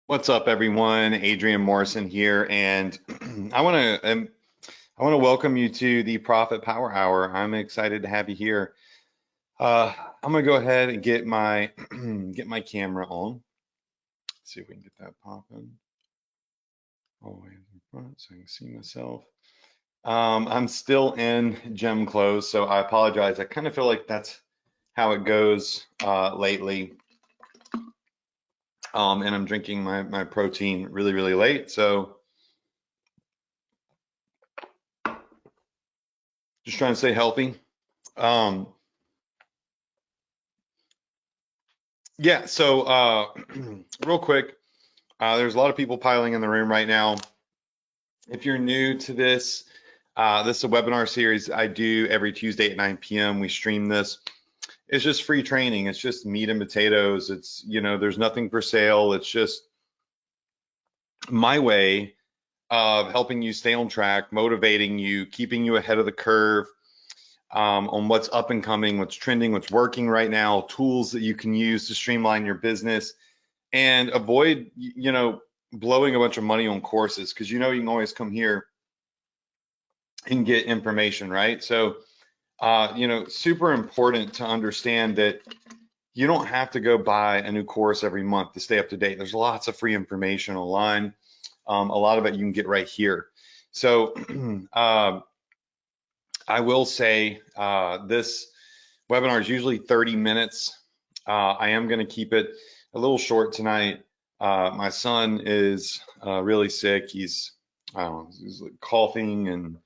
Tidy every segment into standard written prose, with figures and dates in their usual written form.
What's up, everyone? Adrian Morrison here, and I want to welcome you to the Profit Power Hour. I'm excited to have you here. I'm gonna go ahead and get my get my camera on. See if we can get that popping all the way in the front so I can see myself. I'm still in gym clothes, so I apologize. I kind of feel like that's how it goes lately. And I'm drinking my protein really late, so just trying to stay healthy. Um, Yeah, so real quick, there's a lot of people piling in the room right now. If you're new to this, this is a webinar series I do every Tuesday at 9 p.m. We stream this. It's just free training. It's just meat and potatoes. There's nothing for sale. It's just my way of helping you stay on track, motivating you, keeping you ahead of the curve, on what's up and coming, what's trending, what's working right now, tools that you can use to streamline your business and avoid, blowing a bunch of money on courses because you can always come here and get information, right? So, super important to understand that you don't have to go buy a new course every month to stay up to date. There's lots of free information online. A lot of it you can get right here. So, I will say this webinar is usually 30 minutes. I am going to keep it a little short tonight. My son is really sick. He's like coughing and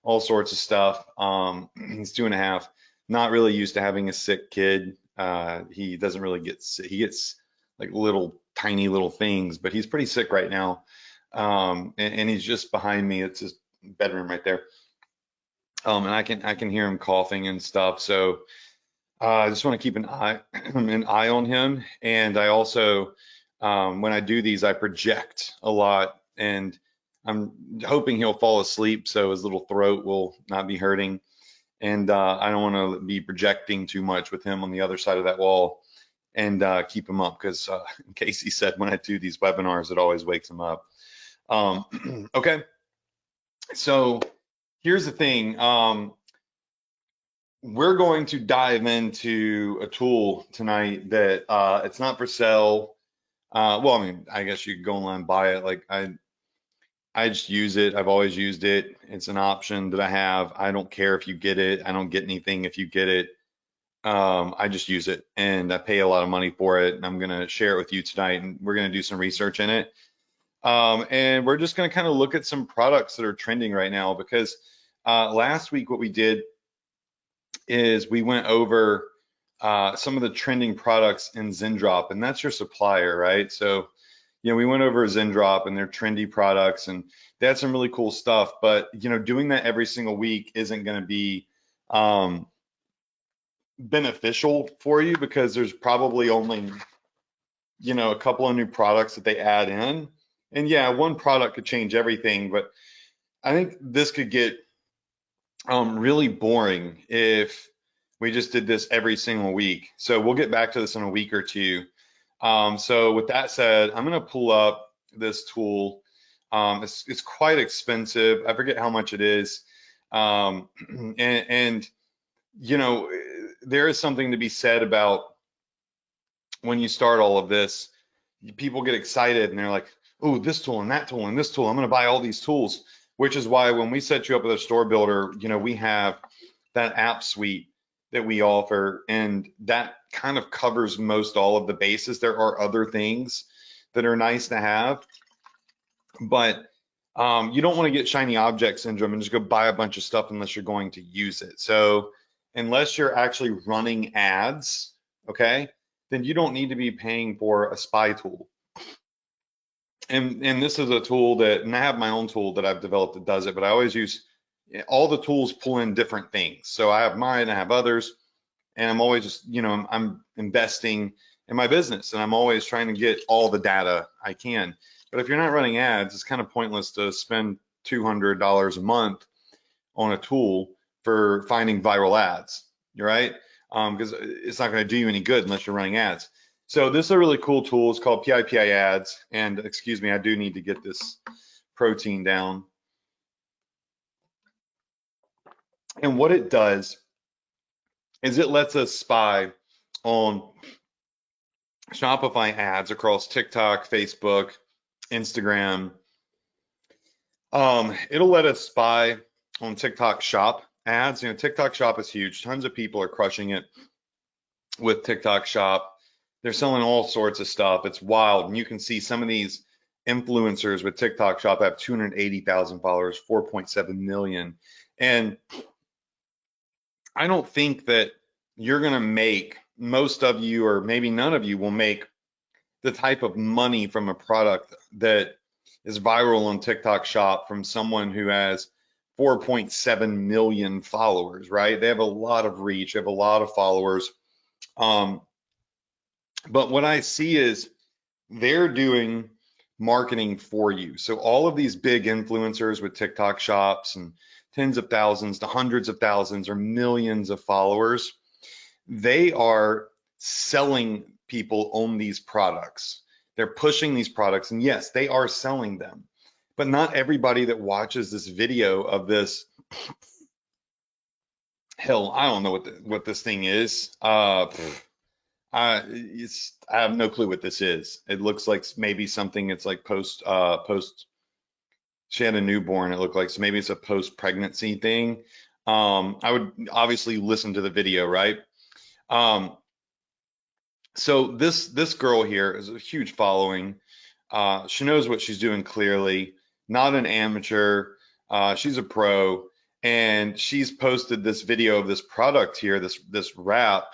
all sorts of stuff. He's 2.5. Not really used to having a sick kid. He doesn't really get sick. He gets like little tiny little things, but he's pretty sick right now. And he's just behind me. It's his bedroom right there. And I can hear him coughing and stuff. So I just want to keep an eye an eye on him. And I also, when I do these, I project a lot, and I'm hoping he'll fall asleep so his little throat will not be hurting. And I don't want to be projecting too much with him on the other side of that wall and keep him up because, Casey said when I do these webinars, it always wakes him up. Okay, so here's the thing. We're going to dive into a tool tonight that it's not for sale. Well, I mean, I guess you could go online and buy it. Like I just use it. I've always used it. It's an option that I have. I don't care if you get it. I don't get anything if you get it. I just use it and I pay a lot of money for it. And I'm gonna share it with you tonight, and we're gonna do some research in it. And we're just gonna kind of look at some products that are trending right now because last week what we did is we went over some of the trending products in Zendrop, and that's your supplier, right? So, we went over Zendrop and their trendy products, and they had some really cool stuff. But doing that every single week isn't going to be um, beneficial for you because there's probably only a couple of new products that they add in, and yeah, one product could change everything. But I think this could get really boring if we just did this every single week. So we'll get back to this in a week or two. So with that said, I'm going to pull up this tool. It's quite expensive. I forget how much it is. And you know, there is something to be said about when you start all of this, people get excited and they're like, oh, this tool and that tool and this tool. I'm going to buy all these tools, which is why when we set you up with a store builder, we have that app suite that we offer, and that kind of covers most all of the bases. There are other things that are nice to have, but you don't want to get shiny object syndrome and just go buy a bunch of stuff unless you're going to use it. So unless you're actually running ads, okay, then you don't need to be paying for a spy tool. And this is a tool that, and I have my own tool that I've developed that does it, but I always use all the tools pull in different things. So I have mine, I have others, and I'm always just, I'm investing in my business, and I'm always trying to get all the data I can. But if you're not running ads, it's kind of pointless to spend $200 a month on a tool for finding viral ads. You're right, because it's not going to do you any good unless you're running ads. So this is a really cool tool. It's called PIPI Ads. And excuse me, I do need to get this protein down. And what it does is it lets us spy on Shopify ads across TikTok, Facebook, Instagram. It'll let us spy on TikTok Shop ads. You know, TikTok Shop is huge. Tons of people are crushing it with TikTok Shop. They're selling all sorts of stuff. It's wild. And you can see some of these influencers with TikTok Shop have 280,000 followers, 4.7 million. And I don't think that you're going to make, most of you, or maybe none of you will make the type of money from a product that is viral on TikTok Shop from someone who has 4.7 million followers, right? They have a lot of reach, they have a lot of followers. But what I see is they're doing marketing for you. So all of these big influencers with TikTok shops and tens of thousands to hundreds of thousands or millions of followers, they are selling people on these products. They're pushing these products, and yes, they are selling them. But not everybody that watches this video of this, hell, I don't know what this thing is. I have no clue what this is. It looks like maybe something. It's like post. She had a newborn. It looked like, so maybe it's a post pregnancy thing. I would obviously listen to the video, right? So this girl here is a huge following. She knows what she's doing clearly. Not an amateur. She's a pro, and she's posted this video of this product here, this wrap.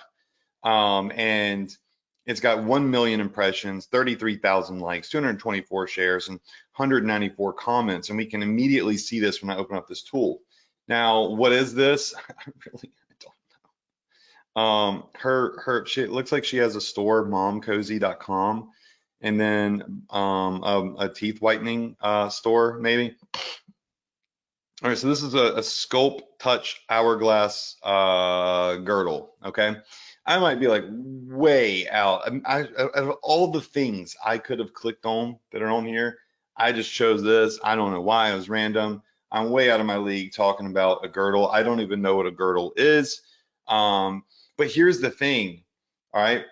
And it's got 1 million impressions, 33,000 likes, 224 shares, and 194 comments. And we can immediately see this when I open up this tool. Now, what is this? I really don't know. She looks like she has a store, momcozy.com, and then a teeth whitening store, maybe. All right, so this is a Sculpt Touch Hourglass girdle, okay? I might be like way out. Out of all the things I could have clicked on that are on here, I just chose this. I don't know why, it was random. I'm way out of my league talking about a girdle. I don't even know what a girdle is. But here's the thing, all right?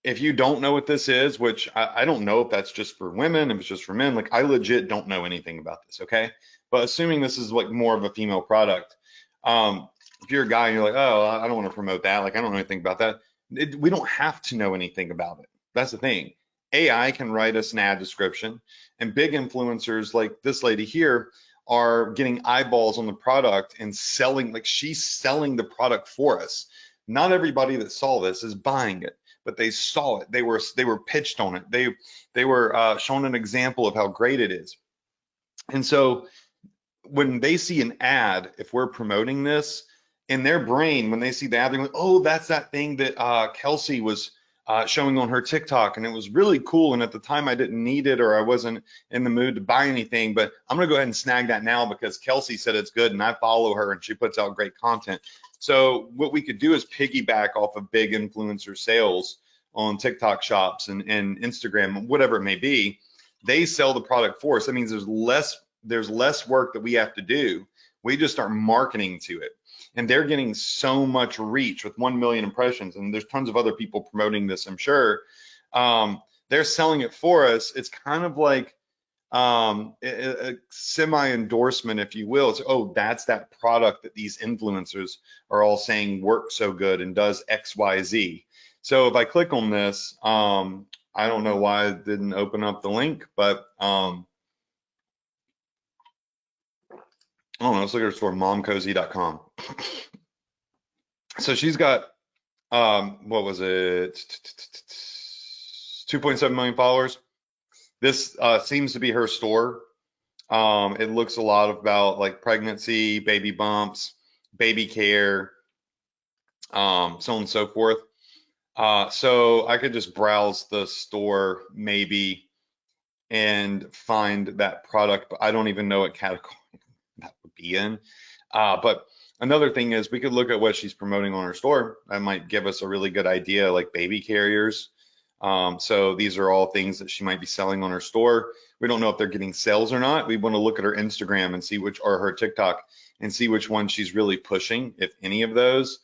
If you don't know what this is, which I don't know if that's just for women, if it's just for men, like I legit don't know anything about this, okay? But assuming this is like more of a female product, if you're a guy and you're like, oh, I don't want to promote that, like I don't know anything about that, we don't have to know anything about it. That's the thing. AI can write us an ad description, and big influencers like this lady here are getting eyeballs on the product and selling, like she's selling the product for us. Not everybody that saw this is buying it, but they saw it. They were pitched on it. They were shown an example of how great it is. And so when they see an ad, if we're promoting this, in their brain, when they see the ad, they're like, oh, that's that thing that Kelsey was showing on her TikTok, and it was really cool. And at the time, I didn't need it, or I wasn't in the mood to buy anything. But I'm gonna go ahead and snag that now because Kelsey said it's good, and I follow her, and she puts out great content. So what we could do is piggyback off of big influencer sales on TikTok shops and Instagram, whatever it may be. They sell the product for us. That means there's less work that we have to do. We just start marketing to it. And they're getting so much reach with 1 million impressions. And there's tons of other people promoting this, I'm sure. They're selling it for us. It's kind of like a semi-endorsement, if you will. It's, oh, that's that product that these influencers are all saying works so good and does X, Y, Z. So if I click on this, I don't know why it didn't open up the link, but I don't know, let's look at her store, momcozy.com. So she's got, what was it? 2.7 million followers. This seems to be her store. It looks a lot about like pregnancy, baby bumps, baby care, so on and so forth. So I could just browse the store maybe and find that product, but I don't even know what category that would be in. But another thing is we could look at what she's promoting on her store. That might give us a really good idea, like baby carriers. So these are all things that she might be selling on her store. We don't know if they're getting sales or not. We want to look at her Instagram and see which, or her TikTok, and see which one she's really pushing, if any of those.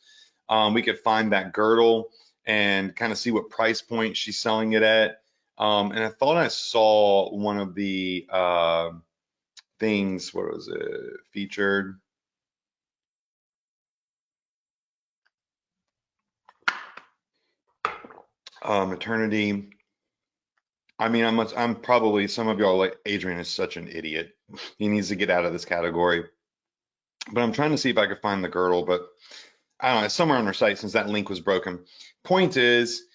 We could find that girdle and kind of see what price point she's selling it at. And I thought I saw one of the things, what was it, featured? Maternity. I mean, I'm probably, some of y'all like, Adrian is such an idiot. He needs to get out of this category. But I'm trying to see if I could find the girdle, but I don't know, it's somewhere on her site since that link was broken. Point is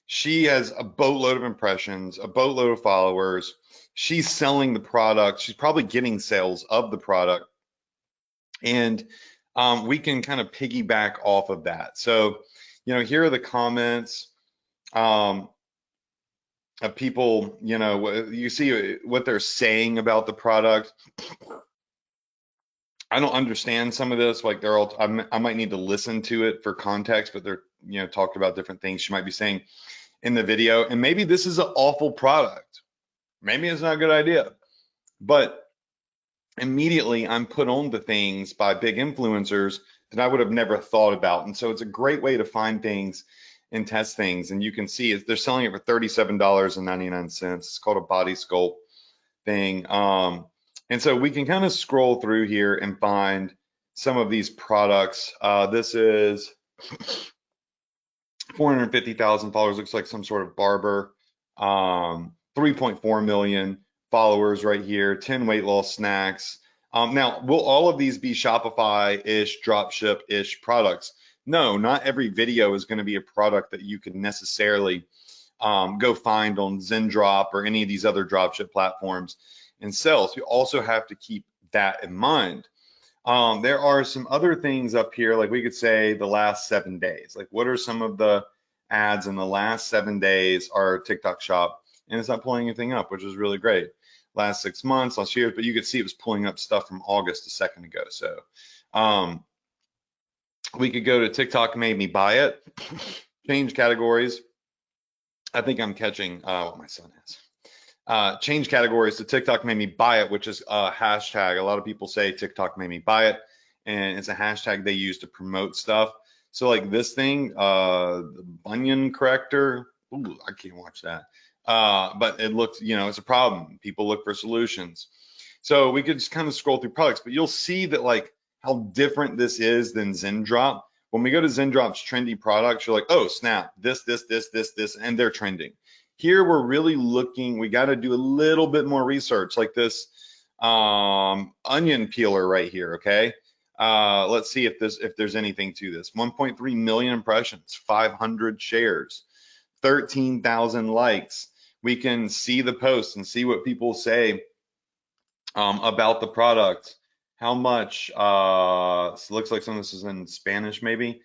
she has a boatload of impressions, a boatload of followers. She's selling the product. She's probably getting sales of the product. And we can kind of piggyback off of that. So, here are the comments. Of people, you see what they're saying about the product. I don't understand some of this. Like they're all, I might need to listen to it for context, but they're, talked about different things she might be saying in the video. And maybe this is an awful product. Maybe it's not a good idea. But immediately I'm put on to things by big influencers that I would have never thought about. And so it's a great way to find things and test things. And you can see they're selling it for $37.99. It's called a body sculpt thing. And so we can kind of scroll through here and find some of these products. This is 450,000 followers, looks like some sort of barber. 3.4 million followers right here, 10 weight loss snacks. Now, will all of these be Shopify-ish, dropship-ish products? No, not every video is going to be a product that you can necessarily go find on Zendrop or any of these other dropship platforms and sell. So you also have to keep that in mind. There are some other things up here, like we could say the last 7 days. Like what are some of the ads in the last 7 days are TikTok shop, and it's not pulling anything up, which is really great. Last 6 months, last year, but you could see it was pulling up stuff from August a second ago. So we could go to TikTok made me buy it, change categories. I think I'm catching what my son has. Change categories to TikTok made me buy it, which is a hashtag. A lot of people say TikTok made me buy it, and it's a hashtag they use to promote stuff. So like this thing, the bunion corrector. Ooh, I can't watch that. But it looks, it's a problem. People look for solutions. So we could just kind of scroll through products, but you'll see that like how different this is than Zendrop. When we go to Zendrop's trendy products, you're like, oh snap, this, and they're trending. Here we're really looking, we got to do a little bit more research, like this onion peeler right here, okay? Let's see if there's anything to this. 1.3 million impressions, 500 shares, 13,000 likes. We can see the posts and see what people say about the product. How much? So it looks like some of this is in Spanish, maybe.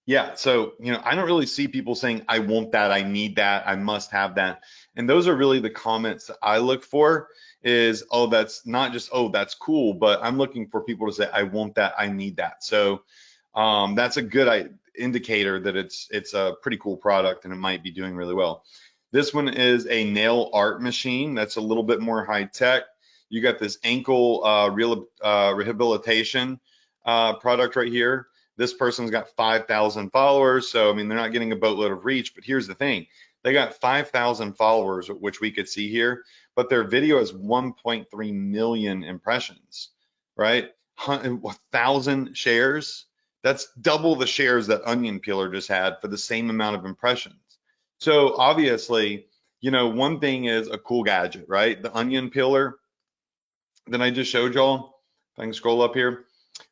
Yeah, so I don't really see people saying, I want that, I need that, I must have that. And those are really the comments that I look for is, oh, that's not just, oh, that's cool, but I'm looking for people to say, I want that, I need that. So that's a good indicator that it's a pretty cool product and it might be doing really well. This one is a nail art machine that's a little bit more high tech. You got this ankle rehabilitation product right here. This person's got 5,000 followers. So, I mean, they're not getting a boatload of reach, but here's the thing. They got 5,000 followers, which we could see here, but their video has 1.3 million impressions, right? 1,000 shares. That's double the shares that Onion Peeler just had for the same amount of impressions. So obviously, one thing is a cool gadget, right? The Onion Peeler that I just showed y'all, if I can scroll up here,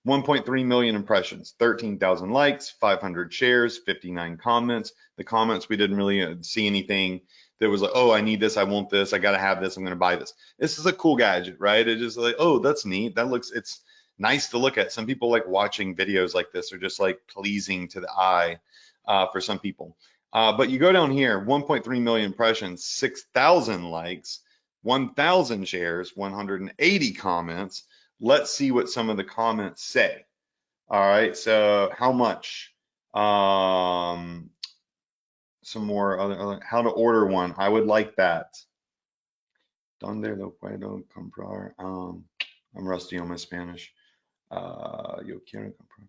1.3 million impressions, 13,000 likes, 500 shares, 59 comments. The comments, we didn't really see anything that was like, oh, I need this, I want this, I got to have this, I'm going to buy this. This is a cool gadget, right? It's just like, oh, that's neat. It's nice to look at. Some people like watching videos like this. They're just like pleasing to the eye for some people. But you go down here, 1.3 million impressions, 6,000 likes, 1,000 shares, 180 comments. Let's see what some of the comments say. All right, so how much? some more other how to order one. I would like that. Donde lo puedo comprar? I'm rusty on my Spanish. Yo quiero comprar.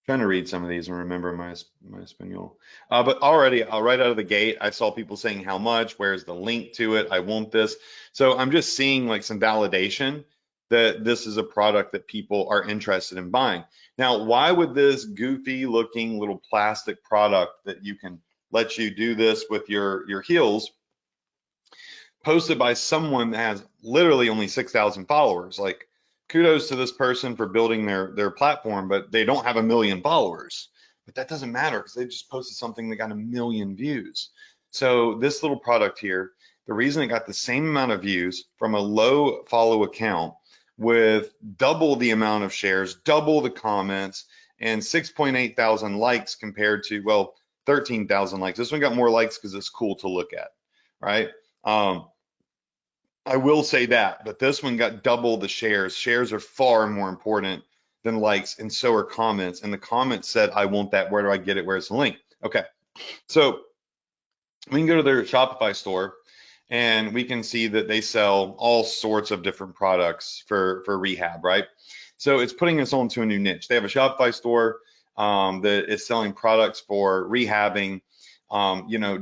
Trying to read some of these and remember my Espanol. But already, right out of the gate, I saw people saying how much, where's the link to it, I want this. So I'm just seeing like some validation that this is a product that people are interested in buying. Now, why would this goofy looking little plastic product that you can let you do this with your heels, posted by someone that has literally only 6,000 followers? Like, kudos to this person for building their platform, but they don't have 1 million followers. But that doesn't matter because they just posted something that got 1 million views. So this little product here, the reason it got the same amount of views from a low follow account with double the amount of shares, double the comments, and 6.8 thousand likes compared to, well, 13,000 likes. This one got more likes because it's cool to look at, right? I will say that, but this one got double the shares. Shares are far more important than likes, and so are comments. And the comments said, I want that. Where do I get it? Where's the link? Okay. So we can go to their Shopify store and we can see that they sell all sorts of different products for rehab, right? So it's putting us onto a new niche. They have a Shopify store that is selling products for rehabbing,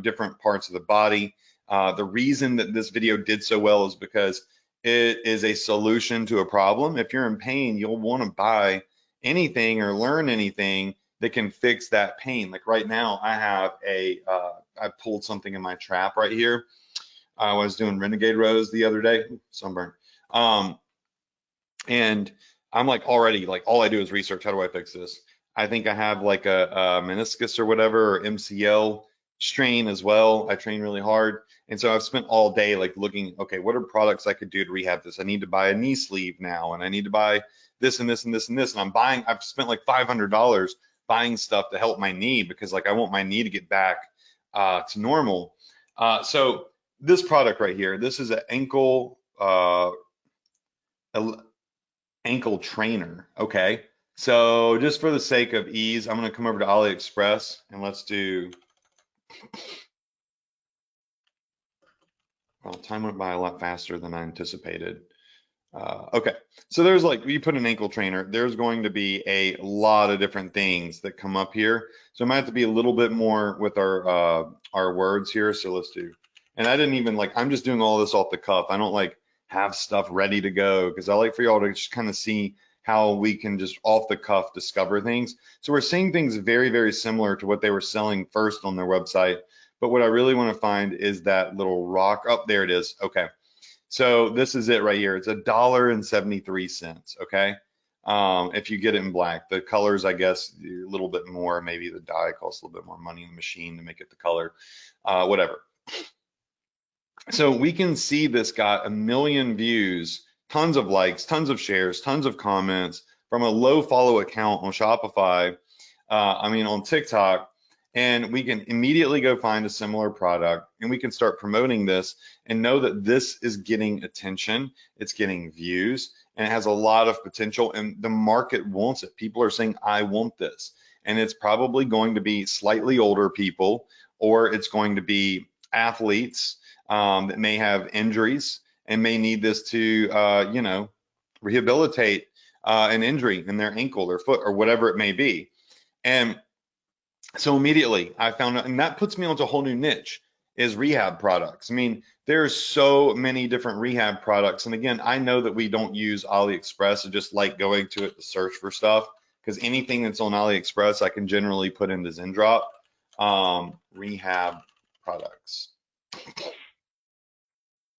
different parts of the body. The reason that this video did so well is because it is a solution to a problem. If you're in pain, you'll want to buy anything or learn anything that can fix that pain. Like right now, I have I pulled something in my trap right here. I was doing renegade rows the other day, sunburn. And I'm like already like all I do is research. How do I fix this? I think I have like a meniscus or whatever, or MCL strain as well. I train really hard. And so I've spent all day like looking, okay, what are products I could do to rehab this? I need to buy a knee sleeve now, and I need to buy this and this and this and this. And I've spent like $500 buying stuff to help my knee because like I want my knee to get back to normal. So this product right here, this is an ankle trainer. Okay. So just for the sake of ease, I'm going to come over to AliExpress and let's do, well, time went by a lot faster than I anticipated. Okay, so there's like, you put an ankle trainer, there's going to be a lot of different things that come up here. So I might have to be a little bit more with our words here. So let's do, and I didn't even like, I'm just doing all this off the cuff. I don't like have stuff ready to go because I like for y'all to just kind of see how we can just off the cuff discover things. So we're seeing things very, very similar to what they were selling first on their website. But what I really want to find is that little rock. Oh, there it is. Okay. So this is it right here. It's $1.73. Okay. If you get it in black, the colors, I guess, a little bit more. Maybe the dye costs a little bit more money in the machine to make it the color, whatever. So we can see this got 1 million views, tons of likes, tons of shares, tons of comments from a low follow account on Shopify. On TikTok. And we can immediately go find a similar product and we can start promoting this and know that this is getting attention, it's getting views, and it has a lot of potential, and the market wants it. People are saying, I want this. And it's probably going to be slightly older people, or it's going to be athletes that may have injuries and may need this to, rehabilitate an injury in their ankle, their foot, or whatever it may be. And so immediately I found out, and that puts me onto a whole new niche, is rehab products. I mean, there's so many different rehab products. And again, I know that we don't use AliExpress. I just like going to it to search for stuff because anything that's on AliExpress, I can generally put into Zendrop. Rehab products.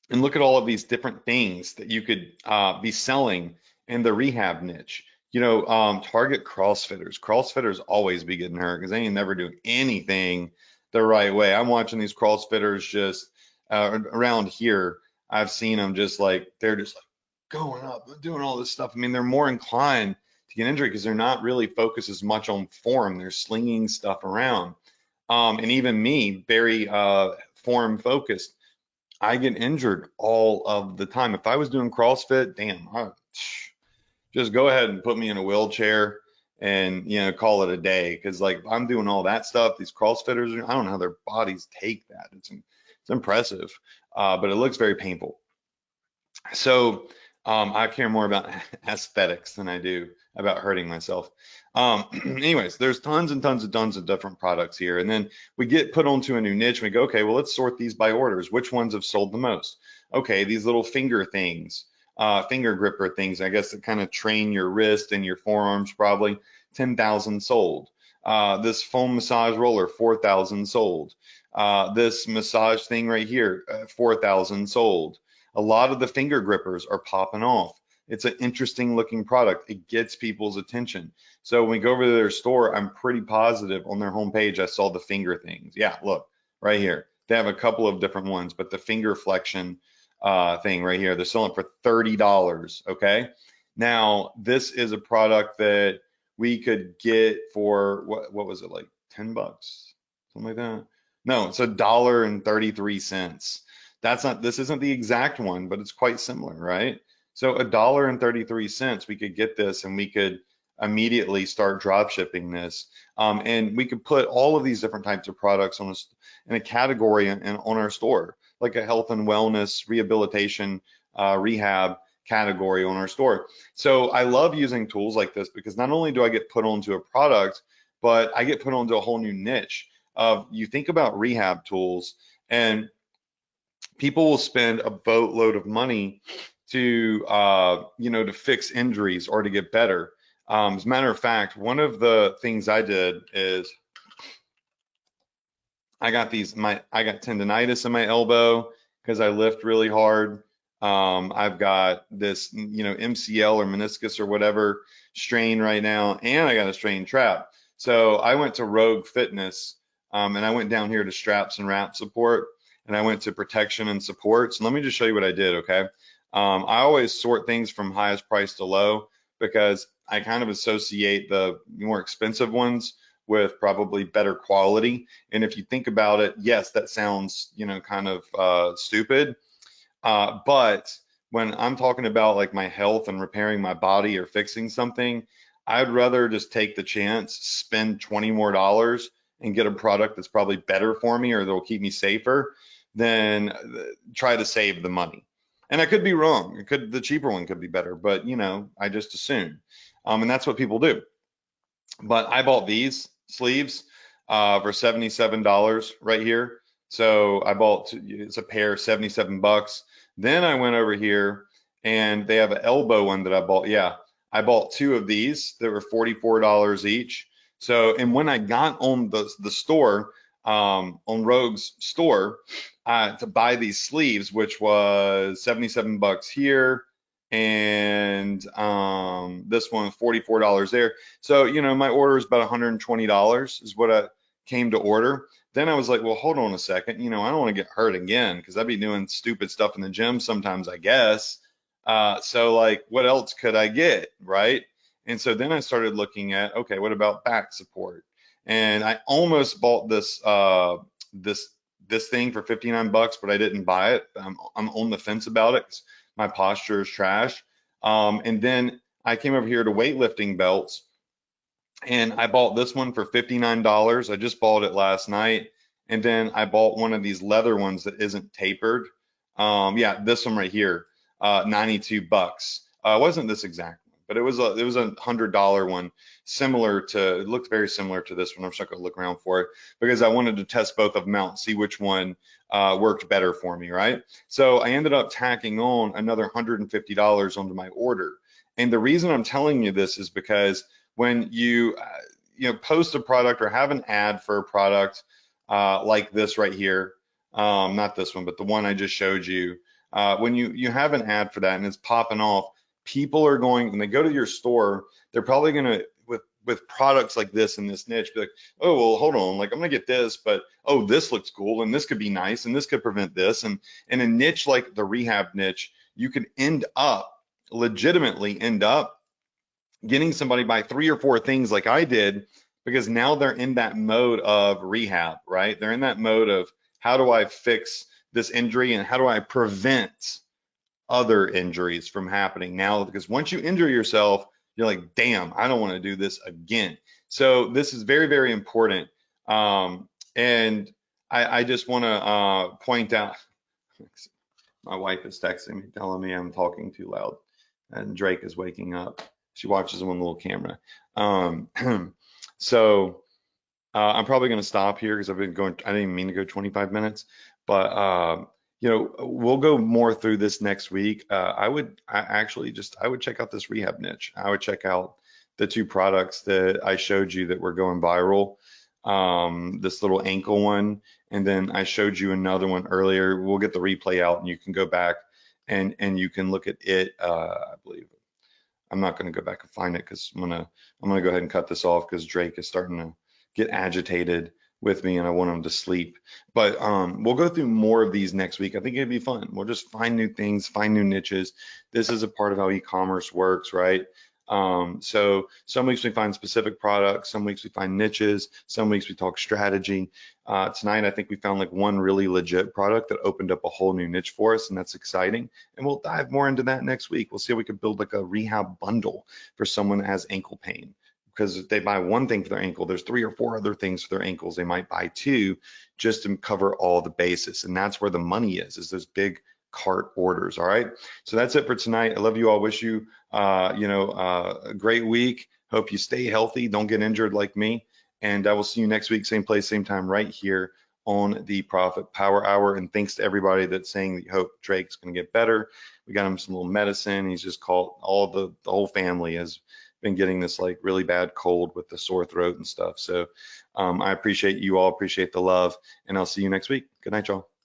And look at all of these different things that you could be selling in the rehab niche. Target CrossFitters. CrossFitters always be getting hurt because they ain't never doing anything the right way. I'm watching these CrossFitters just around here. I've seen them just like, they're just like going up, doing all this stuff. I mean, they're more inclined to get injured because they're not really focused as much on form. They're slinging stuff around. And even me, very form focused, I get injured all of the time. If I was doing CrossFit, damn, just go ahead and put me in a wheelchair and call it a day. Because like I'm doing all that stuff, these CrossFitters, I don't know how their bodies take that. It's impressive, but it looks very painful. So I care more about aesthetics than I do about hurting myself. Anyways, there's tons and tons and tons of different products here. And then we get put onto a new niche. And we go, okay, well, let's sort these by orders. Which ones have sold the most? Okay, these little finger things, finger gripper things, I guess, that kind of train your wrist and your forearms, probably 10,000 sold. This foam massage roller, 4,000 sold. This massage thing right here, 4,000 sold. A lot of the finger grippers are popping off. It's an interesting looking product. It gets people's attention. So when we go over to their store, I'm pretty positive on their homepage, I saw the finger things. Yeah, look right here. They have a couple of different ones, but the finger flexion thing right here, they're selling for $30. Okay. Now, this is a product that we could get for what was it, like 10 bucks, something like that? No, it's $1.33. That's not, this isn't the exact one, but it's quite similar, right? So $1.33, we could get this and we could immediately start drop shipping this. And we could put all of these different types of products in a category on our store, like a health and wellness, rehabilitation, rehab category on our store. So I love using tools like this because not only do I get put onto a product, but I get put onto a whole new niche of, you think about rehab tools, and people will spend a boatload of money to to fix injuries or to get better. As a matter of fact, one of the things I did is I got tendonitis in my elbow because I lift really hard. I've got this MCL or meniscus or whatever strain right now, and I got a strained trap. So I went to Rogue Fitness, and I went down here to straps and wrap support, and I went to protection and support. So let me just show you what I did, okay? I always sort things from highest price to low because I kind of associate the more expensive ones with probably better quality. And if you think about it, yes, that sounds, kind of stupid. But when I'm talking about like my health and repairing my body or fixing something, I'd rather just take the chance, spend $20 more and get a product that's probably better for me or that'll keep me safer than try to save the money. And I could be wrong. The cheaper one could be better, but I just assume. And that's what people do. But I bought these sleeves for $77 right here. So I bought, it's a pair, 77 bucks. Then I went over here and they have an elbow one that I bought. Yeah, I bought two of these that were $44 each. So, and when I got on the store, on Rogue's store, to buy these sleeves, which was 77 bucks here, and this one $44 there. So my order is about $120 is what I came to order. Then I was like, well, hold on a second, I don't want to get hurt again because I'd be doing stupid stuff in the gym sometimes, I guess. So like, what else could I get, right? And so then I started looking at, okay, what about back support? And I almost bought this thing for 59 bucks, but I didn't buy it. I'm on the fence about it. My posture is trash. And then I came over here to weightlifting belts, and I bought this one for $59. I just bought it last night. And then I bought one of these leather ones that isn't tapered. Yeah, this one right here, 92 bucks. It wasn't this exact one, but it was a $100 one, similar to, it looked very similar to this one. I'm just not gonna look around for it because I wanted to test both of them out and see which one worked better for me, right? So I ended up tacking on another $150 onto my order. And the reason I'm telling you this is because when you post a product or have an ad for a product like this right here, not this one, but the one I just showed you, when you have an ad for that and it's popping off, people are going, when they go to your store, they're probably going to, with products like this in this niche, be like, oh, well, hold on, like I'm gonna get this, but oh, this looks cool and this could be nice and this could prevent this. And in a niche like the rehab niche, you could legitimately end up getting somebody buy 3 or 4 things like I did, because now they're in that mode of rehab, right? They're in that mode of, how do I fix this injury and how do I prevent other injuries from happening now? Because once you injure yourself, you're like, damn, I don't want to do this again. So this is very, very important. And I just want to point out, my wife is texting me, telling me I'm talking too loud, and Drake is waking up. She watches him on the little camera. Um, so I'm probably going to stop here because I've been going, I didn't even mean to go 25 minutes, but you know, we'll go more through this next week. I actually just, I would check out this rehab niche. I would check out the two products that I showed you that were going viral. This little ankle one, and then I showed you another one earlier. We'll get the replay out and you can go back and you can look at it. I believe I'm not going to go back and find it because I'm gonna go ahead and cut this off because Drake is starting to get agitated with me and I want him to sleep. But we'll go through more of these next week. I think it'd be fun. We'll just find new things, find new niches. This is a part of how e-commerce works, right? So some weeks we find specific products, some weeks we find niches, some weeks we talk strategy. Tonight, I think we found like one really legit product that opened up a whole new niche for us, and that's exciting. And we'll dive more into that next week. We'll see if we can build like a rehab bundle for someone that has ankle pain. Because if they buy one thing for their ankle, there's 3 or 4 other things for their ankles. They might buy 2 just to cover all the bases. And that's where the money is those big cart orders. All right. So that's it for tonight. I love you all. Wish you, a great week. Hope you stay healthy. Don't get injured like me. And I will see you next week, same place, same time, right here on the Profit Power Hour. And thanks to everybody that's saying that hope Drake's going to get better. We got him some little medicine. He's just called all the whole family has been getting this like really bad cold with the sore throat and stuff. So I appreciate you all, appreciate the love, and I'll see you next week. Good night, y'all.